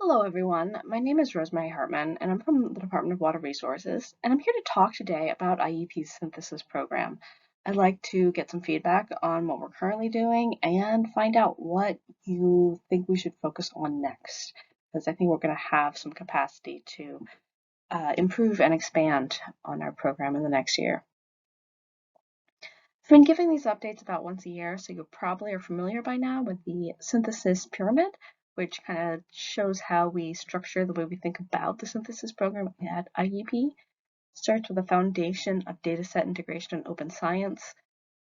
Hello everyone, my name is Rosemary Hartman and I'm from the Department of Water Resources and I'm here to talk today about IEP's synthesis program. I'd like to get some feedback on what we're currently doing and find out what you think we should focus on next, because I think we're going to have some capacity to improve and expand on our program in the next year. I've been giving these updates about once a year, so you probably are familiar by now with the synthesis pyramid, which kind of shows how we structure the way we think about the synthesis program at IEP. It starts with a foundation of dataset integration and open science.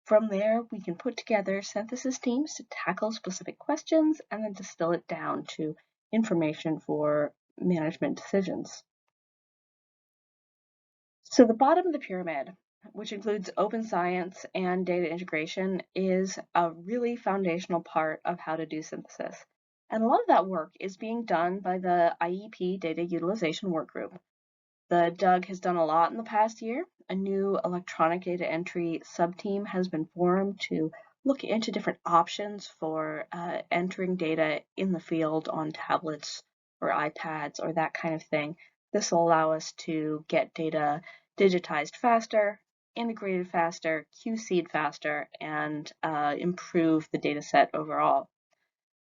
From there, we can put together synthesis teams to tackle specific questions and then distill it down to information for management decisions. So the bottom of the pyramid, which includes open science and data integration, is a really foundational part of how to do synthesis. And a lot of that work is being done by the IEP Data Utilization Workgroup. The DUG has done a lot in the past year. A new electronic data entry subteam has been formed to look into different options for entering data in the field on tablets or iPads or that kind of thing. This will allow us to get data digitized faster, integrated faster, QC'd faster, and improve the data set overall.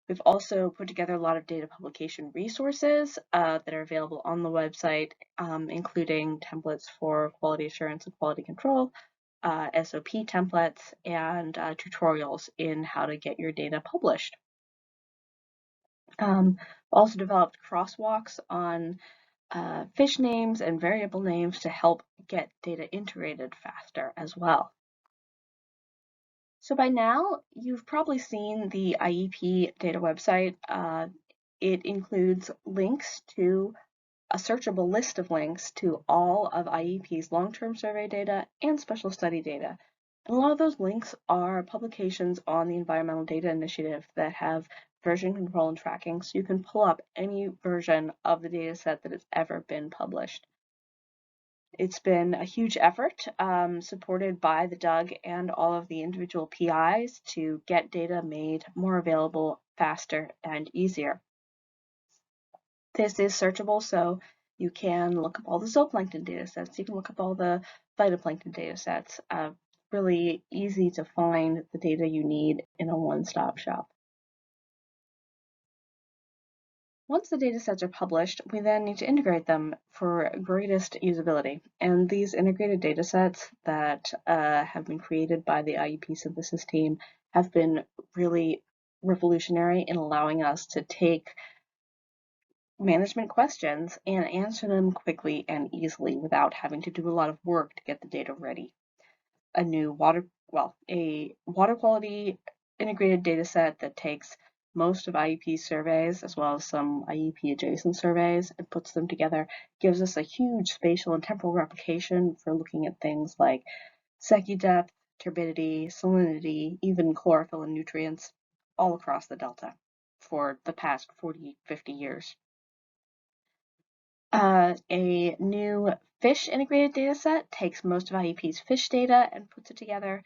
We've also put together a lot of data publication resources that are available on the website, including templates for quality assurance and quality control, SOP templates, and tutorials in how to get your data published. Also developed crosswalks on fish names and variable names to help get data integrated faster as well. So by now, you've probably seen the IEP data website. It includes links to a searchable list of links to all of IEP's long-term survey data and special study data. And a lot of those links are publications on the Environmental Data Initiative that have version control and tracking, so you can pull up any version of the data set that has ever been published. It's been a huge effort supported by the DUG and all of the individual PIs to get data made more available, faster, and easier. This is searchable, so you can look up all the zooplankton data sets, you can look up all the phytoplankton data sets. Really easy to find the data you need in a one-stop shop. Once the data sets are published, we then need to integrate them for greatest usability. And these integrated data sets that have been created by the IEP synthesis team have been really revolutionary in allowing us to take management questions and answer them quickly and easily without having to do a lot of work to get the data ready. A water quality integrated data set that takes most of IEP surveys as well as some IEP adjacent surveys and puts them together gives us a huge spatial and temporal replication for looking at things like Secchi depth, turbidity, salinity, even chlorophyll and nutrients all across the delta for the past 40, 50 years. A new fish integrated data set takes most of IEP's fish data and puts it together.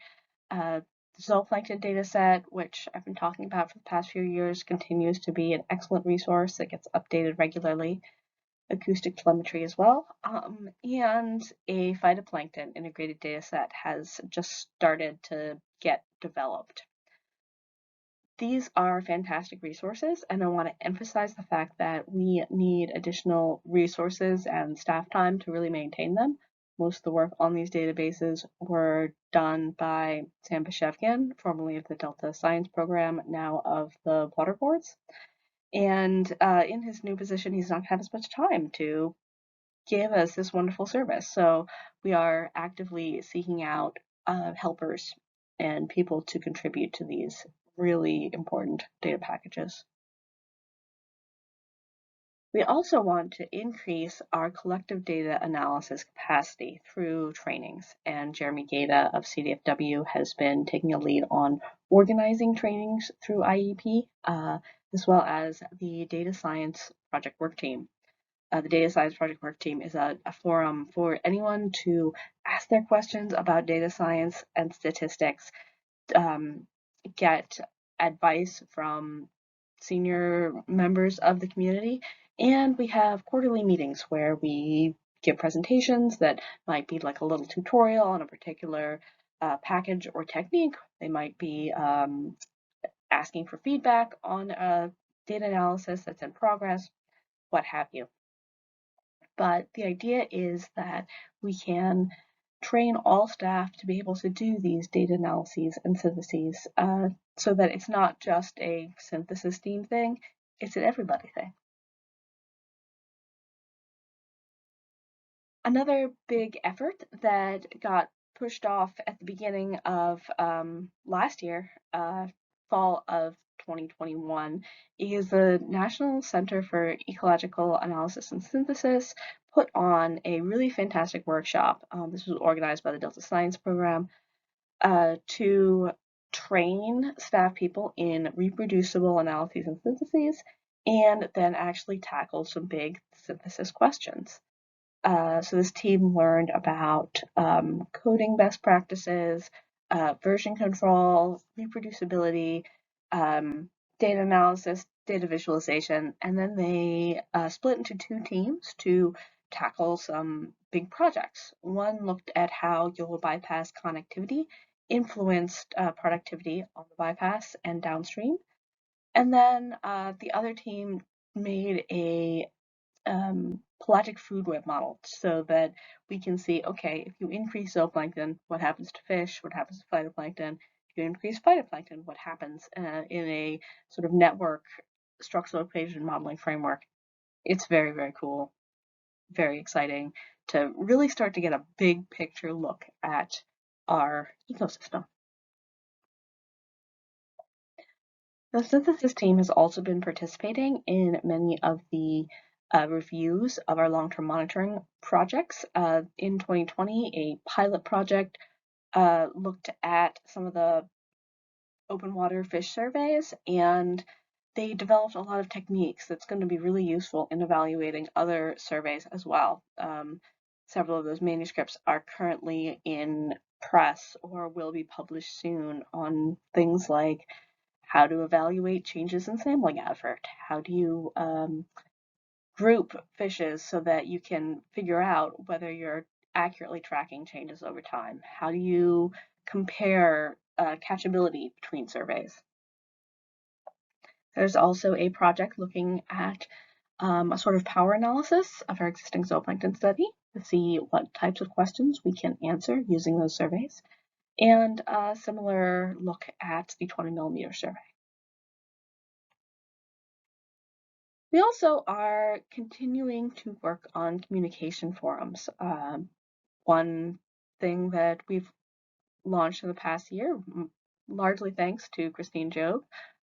The zooplankton data set, which I've been talking about for the past few years, continues to be an excellent resource that gets updated regularly. Acoustic telemetry as well. And a phytoplankton integrated data set has just started to get developed. These are fantastic resources, and I want to emphasize the fact that we need additional resources and staff time to really maintain them. Most of the work on these databases were done by Sam Bashevkin, formerly of the Delta Science Program, now of the Water Boards. And in his new position, he's not going to have as much time to give us this wonderful service. So we are actively seeking out helpers and people to contribute to these really important data packages. We also want to increase our collective data analysis capacity through trainings, and Jeremy Gaeta of CDFW has been taking a lead on organizing trainings through IEP, as well as the Data Science Project Work Team. The Data Science Project Work Team is a forum for anyone to ask their questions about data science and statistics, get advice from senior members of the community, And we have quarterly meetings where we give presentations that might be like a little tutorial on a particular package or technique. They might be asking for feedback on a data analysis that's in progress, what have you. But the idea is that we can train all staff to be able to do these data analyses and syntheses so that it's not just a synthesis team thing, it's an everybody thing. Another big effort that got pushed off at the beginning of last year, fall of 2021, is the National Center for Ecological Analysis and Synthesis put on a really fantastic workshop. This was organized by the Delta Science Program to train staff people in reproducible analyses and syntheses, and then actually tackle some big synthesis questions. So this team learned about coding best practices, version control, reproducibility, data analysis, data visualization, and then they split into two teams to tackle some big projects. One looked at how you'll bypass connectivity influenced productivity on the bypass and downstream. And then the other team made a pelagic food web model so that we can see, okay, if you increase zooplankton, what happens to fish? What happens to phytoplankton? If you increase phytoplankton, what happens in a sort of network structural equation modeling framework? It's very, very cool, very exciting to really start to get a big picture look at our ecosystem. The synthesis team has also been participating in many of the reviews of our long-term monitoring projects. In 2020, a pilot project looked at some of the open water fish surveys, and they developed a lot of techniques that's going to be really useful in evaluating other surveys as well. Several of those manuscripts are currently in press or will be published soon on things like how to evaluate changes in sampling effort. How do you group fishes so that you can figure out whether you're accurately tracking changes over time? How do you compare catchability between surveys? There's also a project looking at a sort of power analysis of our existing zooplankton study to see what types of questions we can answer using those surveys, and a similar look at the 20 millimeter survey. We also are continuing to work on communication forums. One thing that we've launched in the past year, largely thanks to Christine Job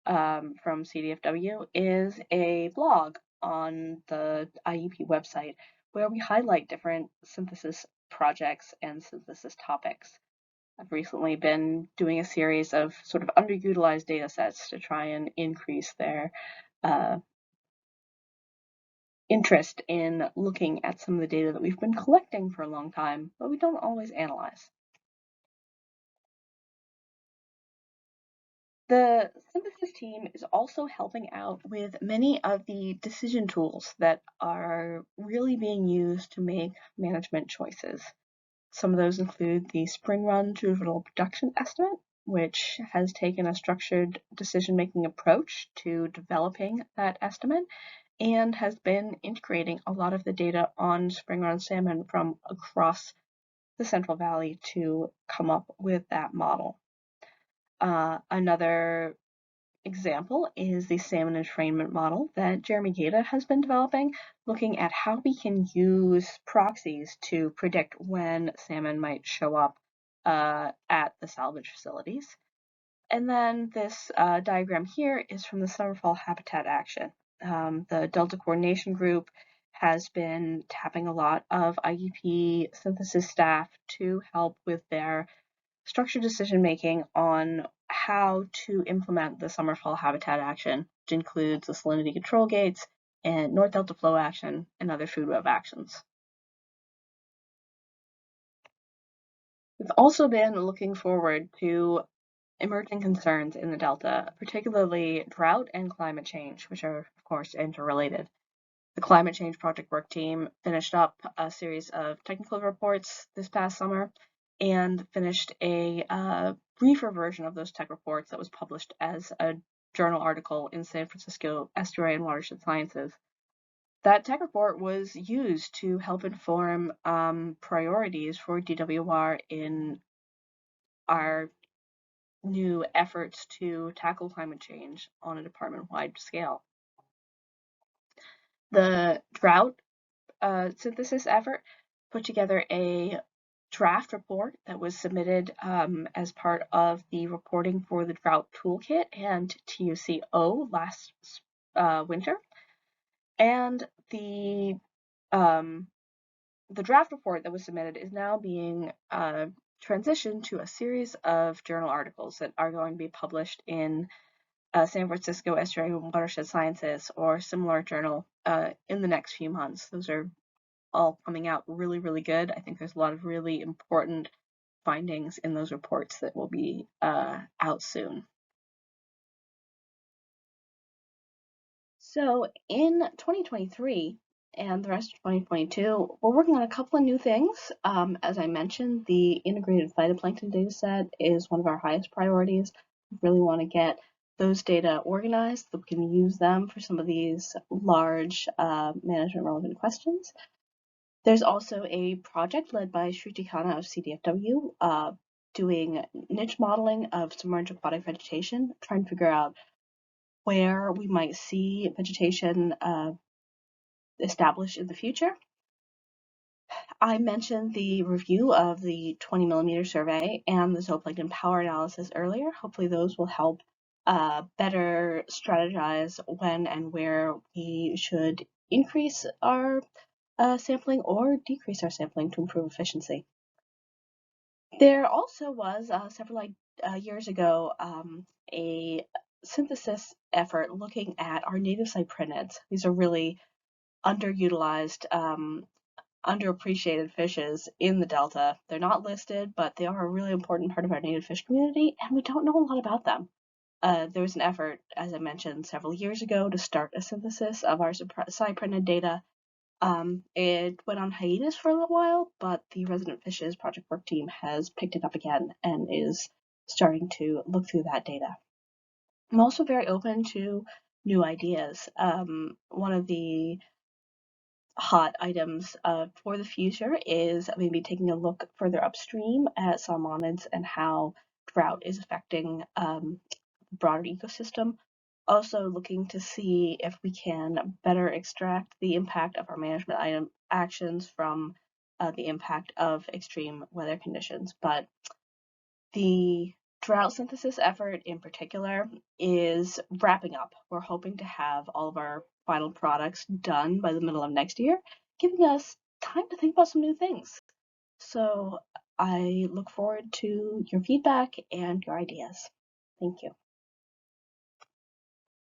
from CDFW, is a blog on the IEP website where we highlight different synthesis projects and synthesis topics. I've recently been doing a series of sort of underutilized data sets to try and increase their interest in looking at some of the data that we've been collecting for a long time, but we don't always analyze. The synthesis team is also helping out with many of the decision tools that are really being used to make management choices. Some of those include the Spring Run Juvenile Production Estimate, which has taken a structured decision-making approach to developing that estimate and has been integrating a lot of the data on spring run salmon from across the Central Valley to come up with that model. Another example is the salmon entrainment model that Jeremy Gata has been developing, looking at how we can use proxies to predict when salmon might show up at the salvage facilities. And then this diagram here is from the Summer-Fall Habitat Action. The Delta Coordination Group has been tapping a lot of IEP synthesis staff to help with their structured decision making on how to implement the Summer-Fall Habitat Action, which includes the salinity control gates and North Delta Flow Action and other food web actions. We've also been looking forward to emerging concerns in the Delta, particularly drought and climate change, which are, of course, interrelated. The Climate Change Project Work Team finished up a series of technical reports this past summer and finished a briefer version of those tech reports that was published as a journal article in San Francisco Estuary and Watershed Sciences. That tech report was used to help inform priorities for DWR in our new efforts to tackle climate change on a department-wide scale. The Drought synthesis effort put together a draft report that was submitted as part of the reporting for the Drought Toolkit and TUCO last winter. And the draft report that was submitted is now being transitioned to a series of journal articles that are going to be published in San Francisco Estuary and Watershed Sciences or similar journal in the next few months. Those are all coming out really, really good. I think there's a lot of really important findings in those reports that will be out soon. So in 2023 and the rest of 2022, we're working on a couple of new things. As I mentioned, the integrated phytoplankton data set is one of our highest priorities. We really want to get those data organized so we can use them for some of these large management relevant questions. There's also a project led by Shruti Khanna of CDFW doing niche modeling of submerged aquatic vegetation, trying to figure out where we might see vegetation established in the future. I mentioned the review of the 20 millimeter survey and the zooplankton power analysis earlier. Hopefully those will help better strategize when and where we should increase our sampling or decrease our sampling to improve efficiency. There also was several years ago a synthesis effort looking at our native cyprinids. These are really underutilized, underappreciated fishes in the Delta. They're not listed, but they are a really important part of our native fish community, and we don't know a lot about them. There was an effort, as I mentioned, several years ago to start a synthesis of our cyprinid data. It went on hiatus for a little while, but the Resident Fishes Project Work Team has picked it up again and is starting to look through that data. I'm also very open to new ideas. One of the hot items for the future is maybe taking a look further upstream at salmonids and how drought is affecting the broader ecosystem. Also looking to see if we can better extract the impact of our management actions from the impact of extreme weather conditions. But the drought synthesis effort in particular is wrapping up. We're hoping to have all of our final products done by the middle of next year, giving us time to think about some new things. So I look forward to your feedback and your ideas. Thank you.